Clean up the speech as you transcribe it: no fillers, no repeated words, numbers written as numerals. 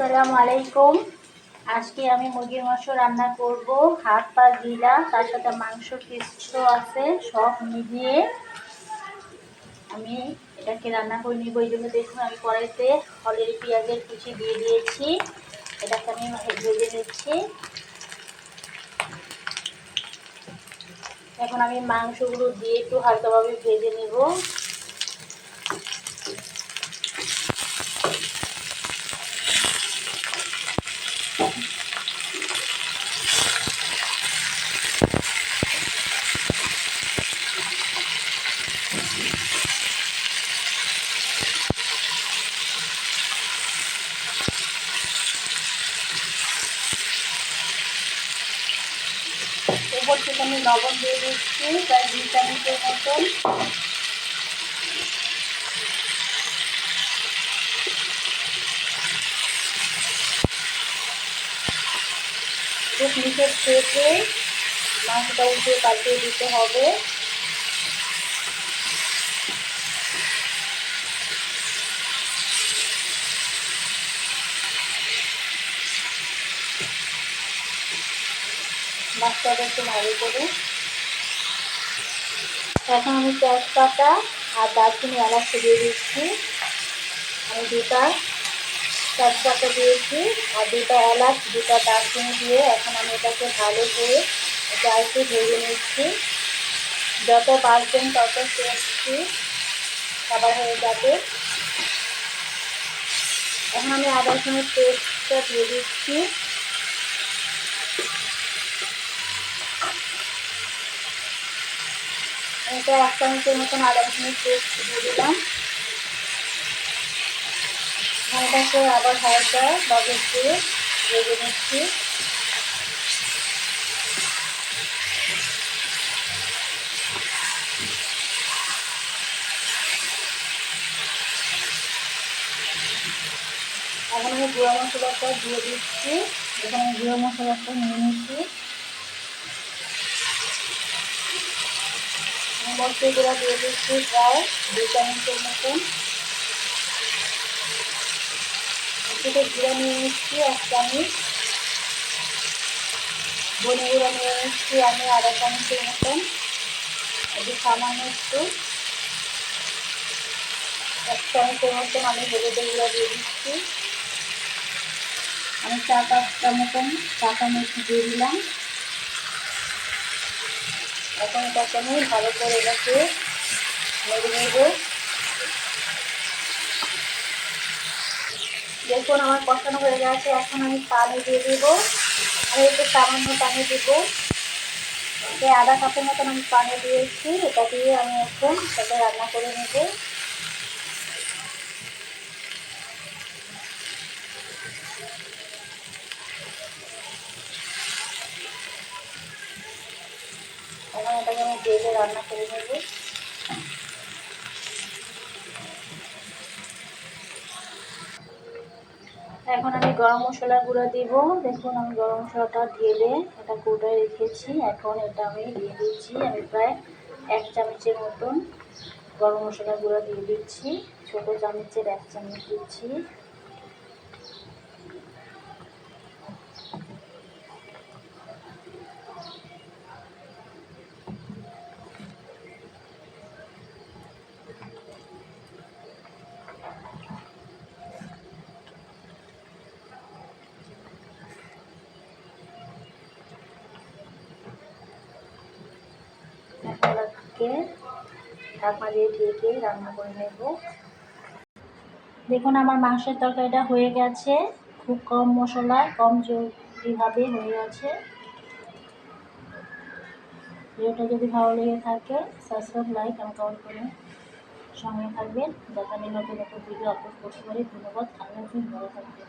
আসসালামু আলাইকুম। আজকে আমি মুরগির মাংস রান্না করব, হাত পা গিলা, তার সাথে মাংস কিছু আছে, সব মিলিয়ে আমি এটাকে রান্না করে নিব। এই জন্য দেখুন আমি কড়াইতে অলরেডি পেঁয়াজের কুচি দিয়ে দিয়েছি। এটাকে আমি ভেজে নিচ্ছি। এখন আমি মাংসগুলো দিয়ে একটু হালকাভাবে ভেজে নেব। উপর থেকে আমি লবণ দিয়ে দিচ্ছি প্রায় 2 চামচের মতন। খুব নিচে থেকে মাংসটা উঠে পাল্টে দিতে হবে। মাছটাকে একটু ভালো করে। এখন আমি তেজপাতা আর দারচিনি এলাচ দিয়ে দিচ্ছি। আমি 2টা তেজপাতা দিয়েছি আর 2টা এলাচ 2টা দারচিনি দিয়ে এখন আমি এটাকে ভালো করে একটু ভেজে নিচ্ছি। যত বাড়বেন তত টেস্টি খাবার হয়ে যাবে। এখন আমি আদা রসুনের পেস্টটা দিয়ে দিচ্ছি। এটা 1 চামচের মতন আদা রসুনের পেস্ট দিয়ে দিলাম। এটাকে আবার হালকা ভাবে দিয়ে ভেজে নিচ্ছি। এখন আমি গুঁড়া মশলাটা দিয়ে দিচ্ছি। এখানে গুঁড়া মশলাটা নিয়ে নিচ্ছি। মরিচের গুঁড়া দিয়ে দিচ্ছি প্রায় 2 চামচের মতন। একটু জিরা নিয়ে নিচ্ছি 1 চামচ। ধনে গুঁড়া নিয়ে নিচ্ছি আমি আধা চামচের মতন। একটু সামান্য একটু 1 চামচের মতন আমি হলুদের গুঁড়া দিয়ে দিচ্ছি। আমি 4-5টা মতন কাঁচা মরিচ দিয়ে দিলাম। এখন এটাকে আমি ভালো করে এটাকে নেড়ে নেব। দেখুন আমার কষানো হয়ে গেছে। এখন আমি পানি দিয়ে দেব। আমি একটু সামান্য পানি দেবো। আধা কাপের মতন আমি পানি দিয়েছি। এটা দিয়ে আমি এখন এটাকে রান্না করে নেব। এখন এটাকে আমি দিয়ে রান্না করে নেব। এখন আমি গরম মশলা গুঁড়া দিব। দেখুন আমি গরম মশলাটা ঢেলে এটা কোটায় রেখেছি। এখন এটা আমি দিয়ে দিচ্ছি। আমি প্রায় 1 চামচের মতন গরম মশলা গুঁড়া দিয়ে দিচ্ছি। ছোট চামচের 1 চামচ দিচ্ছি। ঢাকনা দিয়ে ঢেকে রান্না করে নেব। দেখুন আমার মাংসের তরকারিটা হয়ে গেছে। খুব কম মশলায় কম জলদিভাবে হয়ে গেছে। ভিডিওটা যদি ভালো লেগে থাকে সাবস্ক্রাইব, লাইক এবং কমেন্ট করে সঙ্গে থাকবেন যাতে আমি নতুন নতুন ভিডিও আপলোড করতে পারি। ধন্যবাদ। আল্লাহ হাফেজ। ভালো থাকবেন।